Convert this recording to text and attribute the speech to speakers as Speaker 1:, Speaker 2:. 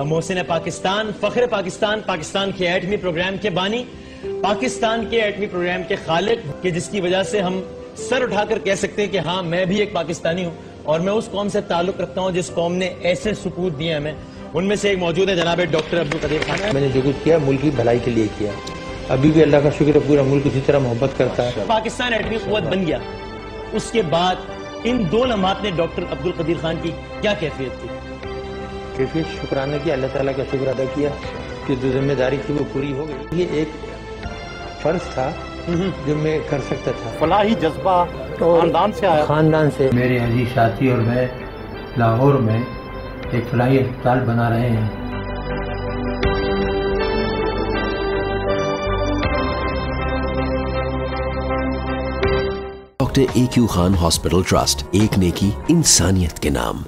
Speaker 1: محسن پاکستان، فخر پاکستان، پاکستان کے ایٹمی پروگرام کے بانی، پاکستان کے ایٹمی پروگرام کے خالق، کہ جس کی وجہ سے ہم سر اٹھا کر کہہ سکتے ہیں کہ ہاں میں بھی ایک پاکستانی ہوں اور میں اس قوم سے تعلق رکھتا ہوں جس قوم نے ایسے سپوت دیے ہمیں. ان میں سے ایک موجود ہے جناب ڈاکٹر عبدالقدیر خان.
Speaker 2: میں نے جو کچھ کیا ملک کی بھلائی کے لیے کیا. ابھی بھی اللہ کا شکر ہے پورا ملک اسی طرح محبت کرتا ہے.
Speaker 1: پاکستان ایٹمی قوت بن گیا. اس کے بعد ان دو لمحات نے ڈاکٹر عبدالقدیر خان کی کیا کیفیت تھی؟
Speaker 2: کیفیت شکرانہ کیا، اللہ تعالیٰ کا شکر ادا کیا کہ جو ذمہ داری تھی وہ پوری ہو گئی. یہ ایک فرض تھا جو میں کر سکتا تھا.
Speaker 3: فلاحی جذبہ خاندان سے آیا.
Speaker 2: خاندان سے میرے عزیز ساتھی اور میں لاہور میں ایک فلاحی ہسپتال بنا رہے ہیں.
Speaker 4: Doctor A Q Khan hospital trust, ایک نیکی انسانیت کے نام.